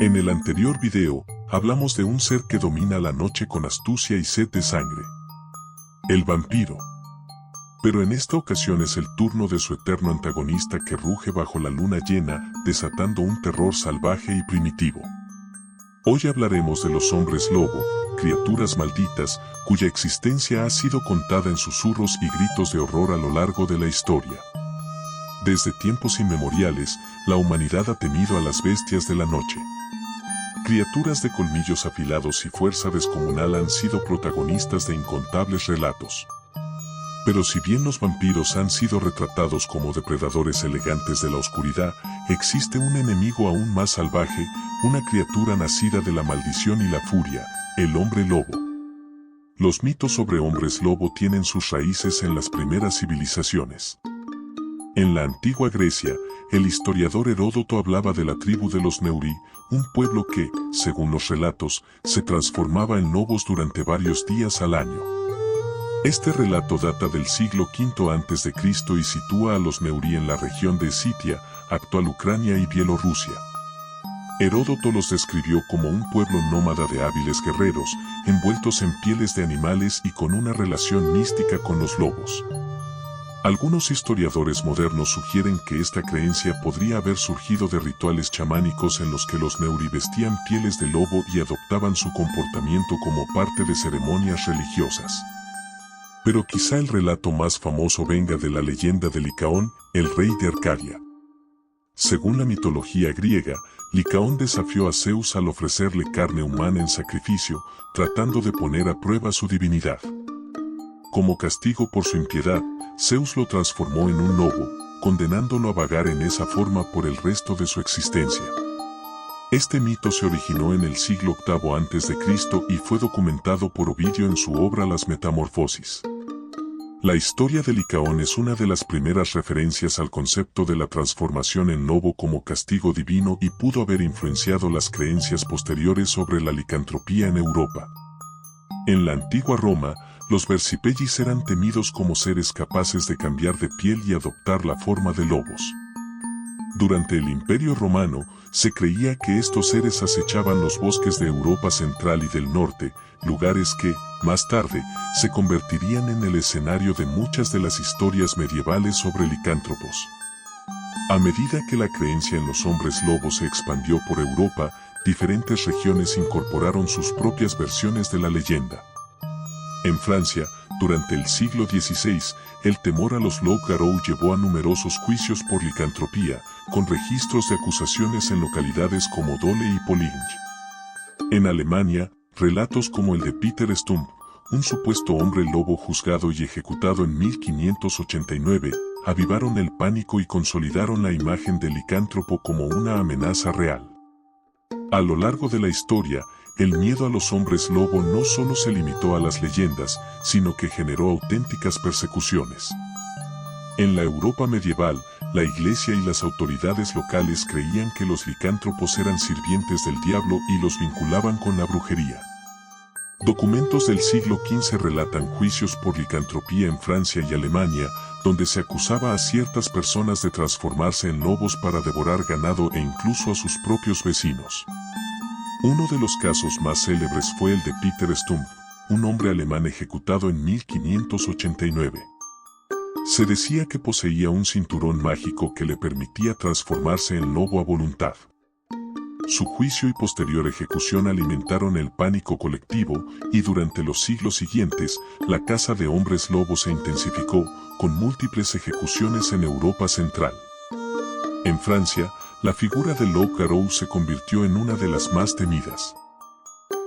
En el anterior video, hablamos de un ser que domina la noche con astucia y sed de sangre. El vampiro. Pero en esta ocasión es el turno de su eterno antagonista que ruge bajo la luna llena, desatando un terror salvaje y primitivo. Hoy hablaremos de los hombres lobo, criaturas malditas, cuya existencia ha sido contada en susurros y gritos de horror a lo largo de la historia. Desde tiempos inmemoriales, la humanidad ha temido a las bestias de la noche. Criaturas de colmillos afilados y fuerza descomunal han sido protagonistas de incontables relatos. Pero si bien los vampiros han sido retratados como depredadores elegantes de la oscuridad, existe un enemigo aún más salvaje, una criatura nacida de la maldición y la furia, el hombre lobo. Los mitos sobre hombres lobo tienen sus raíces en las primeras civilizaciones. En la antigua Grecia, el historiador Heródoto hablaba de la tribu de los Neuri, un pueblo que, según los relatos, se transformaba en lobos durante varios días al año. Este relato data del siglo V a.C. y sitúa a los Neuri en la región de Escitia, actual Ucrania y Bielorrusia. Heródoto los describió como un pueblo nómada de hábiles guerreros, envueltos en pieles de animales y con una relación mística con los lobos. Algunos historiadores modernos sugieren que esta creencia podría haber surgido de rituales chamánicos en los que los Neuri vestían pieles de lobo y adoptaban su comportamiento como parte de ceremonias religiosas. Pero quizá el relato más famoso venga de la leyenda de Licaón, el rey de Arcadia. Según la mitología griega, Licaón desafió a Zeus al ofrecerle carne humana en sacrificio, tratando de poner a prueba su divinidad. Como castigo por su impiedad, Zeus lo transformó en un lobo, condenándolo a vagar en esa forma por el resto de su existencia. Este mito se originó en el siglo VIII a.C. y fue documentado por Ovidio en su obra Las Metamorfosis. La historia de Licaón es una de las primeras referencias al concepto de la transformación en lobo como castigo divino y pudo haber influenciado las creencias posteriores sobre la licantropía en Europa. En la antigua Roma, los versipellis eran temidos como seres capaces de cambiar de piel y adoptar la forma de lobos. Durante el Imperio Romano, se creía que estos seres acechaban los bosques de Europa Central y del Norte, lugares que, más tarde, se convertirían en el escenario de muchas de las historias medievales sobre licántropos. A medida que la creencia en los hombres lobos se expandió por Europa, diferentes regiones incorporaron sus propias versiones de la leyenda. En Francia, durante el siglo XVI, el temor a los loups-garous llevó a numerosos juicios por licantropía, con registros de acusaciones en localidades como Dole y Poligny. En Alemania, relatos como el de Peter Stump, un supuesto hombre lobo juzgado y ejecutado en 1589, avivaron el pánico y consolidaron la imagen del licántropo como una amenaza real. A lo largo de la historia, el miedo a los hombres lobo no solo se limitó a las leyendas, sino que generó auténticas persecuciones. En la Europa medieval, la iglesia y las autoridades locales creían que los licántropos eran sirvientes del diablo y los vinculaban con la brujería. Documentos del siglo XV relatan juicios por licantropía en Francia y Alemania, donde se acusaba a ciertas personas de transformarse en lobos para devorar ganado e incluso a sus propios vecinos. Uno de los casos más célebres fue el de Peter Stump, un hombre alemán ejecutado en 1589. Se decía que poseía un cinturón mágico que le permitía transformarse en lobo a voluntad. Su juicio y posterior ejecución alimentaron el pánico colectivo y durante los siglos siguientes, la caza de hombres lobos se intensificó, con múltiples ejecuciones en Europa Central. En Francia, la figura del loup-garou se convirtió en una de las más temidas.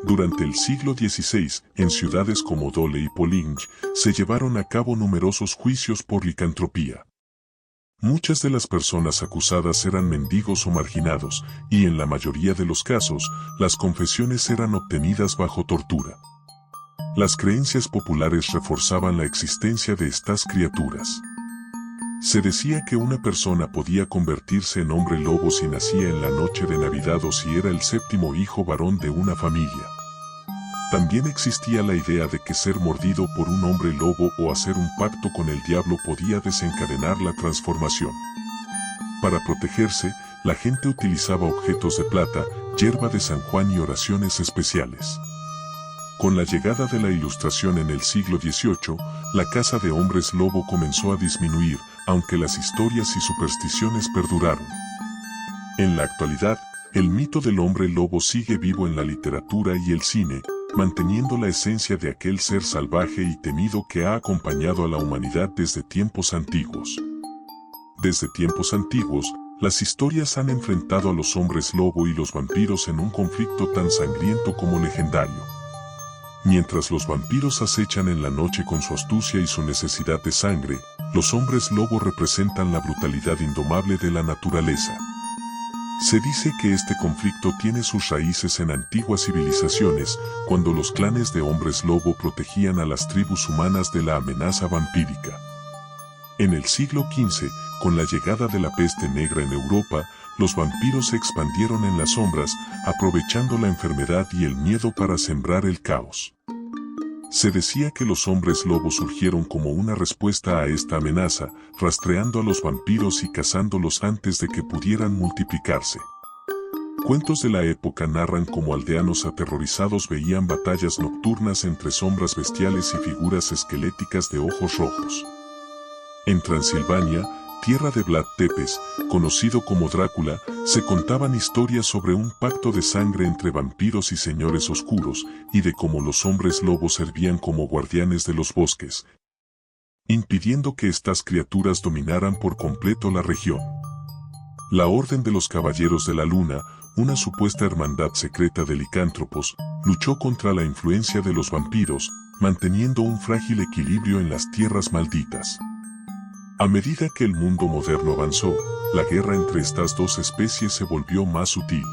Durante el siglo XVI, en ciudades como Dole y Poligny, se llevaron a cabo numerosos juicios por licantropía. Muchas de las personas acusadas eran mendigos o marginados, y en la mayoría de los casos, las confesiones eran obtenidas bajo tortura. Las creencias populares reforzaban la existencia de estas criaturas. Se decía que una persona podía convertirse en hombre lobo si nacía en la noche de Navidad o si era el séptimo hijo varón de una familia. También existía la idea de que ser mordido por un hombre lobo o hacer un pacto con el diablo podía desencadenar la transformación. Para protegerse, la gente utilizaba objetos de plata, Yerba de San Juan y oraciones especiales. Con la llegada de la Ilustración en el siglo XVIII, la caza de hombres lobo comenzó a disminuir, aunque las historias y supersticiones perduraron. En la actualidad, el mito del hombre lobo sigue vivo en la literatura y el cine, manteniendo la esencia de aquel ser salvaje y temido que ha acompañado a la humanidad desde tiempos antiguos. Desde tiempos antiguos, las historias han enfrentado a los hombres lobo y los vampiros en un conflicto tan sangriento como legendario. Mientras los vampiros acechan en la noche con su astucia y su necesidad de sangre, los hombres lobo representan la brutalidad indomable de la naturaleza. Se dice que este conflicto tiene sus raíces en antiguas civilizaciones, cuando los clanes de hombres lobo protegían a las tribus humanas de la amenaza vampírica. En el siglo XV, con la llegada de la peste negra en Europa, los vampiros se expandieron en las sombras, aprovechando la enfermedad y el miedo para sembrar el caos. Se decía que los hombres lobos surgieron como una respuesta a esta amenaza, rastreando a los vampiros y cazándolos antes de que pudieran multiplicarse. Cuentos de la época narran cómo aldeanos aterrorizados veían batallas nocturnas entre sombras bestiales y figuras esqueléticas de ojos rojos. En Transilvania, tierra de Vlad Tepes, conocido como Drácula, se contaban historias sobre un pacto de sangre entre vampiros y señores oscuros, y de cómo los hombres lobos servían como guardianes de los bosques, impidiendo que estas criaturas dominaran por completo la región. La Orden de los Caballeros de la Luna, una supuesta hermandad secreta de licántropos, luchó contra la influencia de los vampiros, manteniendo un frágil equilibrio en las tierras malditas. A medida que el mundo moderno avanzó, la guerra entre estas dos especies se volvió más sutil.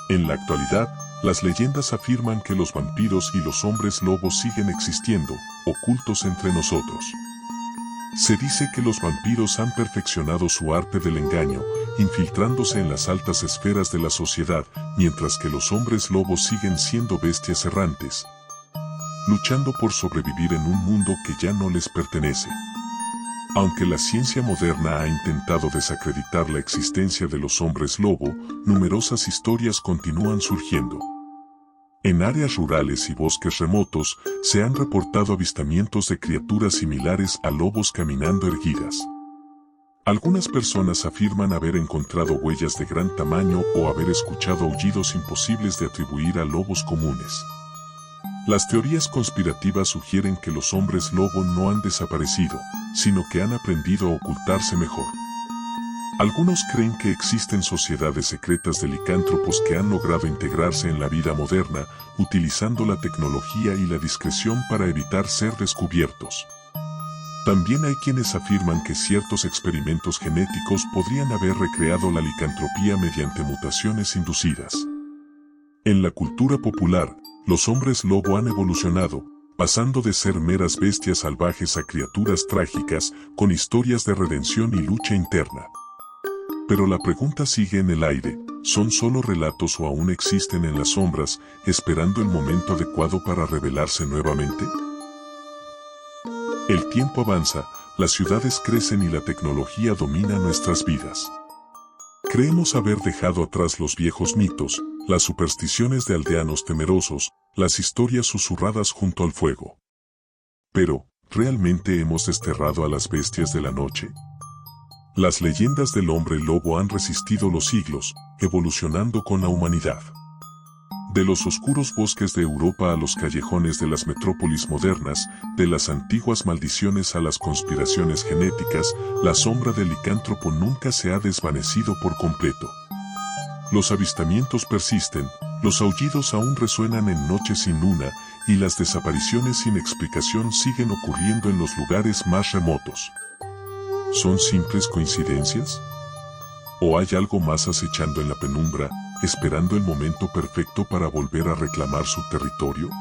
En la actualidad, las leyendas afirman que los vampiros y los hombres lobos siguen existiendo, ocultos entre nosotros. Se dice que los vampiros han perfeccionado su arte del engaño, infiltrándose en las altas esferas de la sociedad, mientras que los hombres lobos siguen siendo bestias errantes, luchando por sobrevivir en un mundo que ya no les pertenece. Aunque la ciencia moderna ha intentado desacreditar la existencia de los hombres lobo, numerosas historias continúan surgiendo. En áreas rurales y bosques remotos, se han reportado avistamientos de criaturas similares a lobos caminando erguidas. Algunas personas afirman haber encontrado huellas de gran tamaño o haber escuchado aullidos imposibles de atribuir a lobos comunes. Las teorías conspirativas sugieren que los hombres lobo no han desaparecido, sino que han aprendido a ocultarse mejor. Algunos creen que existen sociedades secretas de licántropos que han logrado integrarse en la vida moderna, utilizando la tecnología y la discreción para evitar ser descubiertos. También hay quienes afirman que ciertos experimentos genéticos podrían haber recreado la licantropía mediante mutaciones inducidas. En la cultura popular, los hombres lobo han evolucionado, pasando de ser meras bestias salvajes a criaturas trágicas, con historias de redención y lucha interna. Pero la pregunta sigue en el aire: ¿son solo relatos o aún existen en las sombras, esperando el momento adecuado para revelarse nuevamente? El tiempo avanza, las ciudades crecen y la tecnología domina nuestras vidas. Creemos haber dejado atrás los viejos mitos, las supersticiones de aldeanos temerosos, las historias susurradas junto al fuego. Pero, ¿realmente hemos desterrado a las bestias de la noche? Las leyendas del hombre lobo han resistido los siglos, evolucionando con la humanidad. De los oscuros bosques de Europa a los callejones de las metrópolis modernas, de las antiguas maldiciones a las conspiraciones genéticas, la sombra del licántropo nunca se ha desvanecido por completo. Los avistamientos persisten, los aullidos aún resuenan en noches sin luna, y las desapariciones sin explicación siguen ocurriendo en los lugares más remotos. ¿Son simples coincidencias? ¿O hay algo más acechando en la penumbra, esperando el momento perfecto para volver a reclamar su territorio?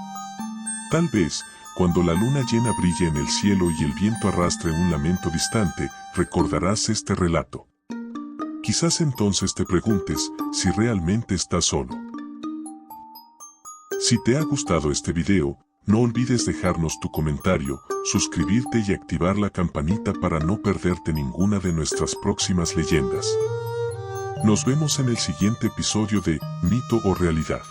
Tal vez, cuando la luna llena brille en el cielo y el viento arrastre un lamento distante, recordarás este relato. Quizás entonces te preguntes si realmente estás solo. Si te ha gustado este video, no olvides dejarnos tu comentario, suscribirte y activar la campanita para no perderte ninguna de nuestras próximas leyendas. Nos vemos en el siguiente episodio de Mito o Realidad.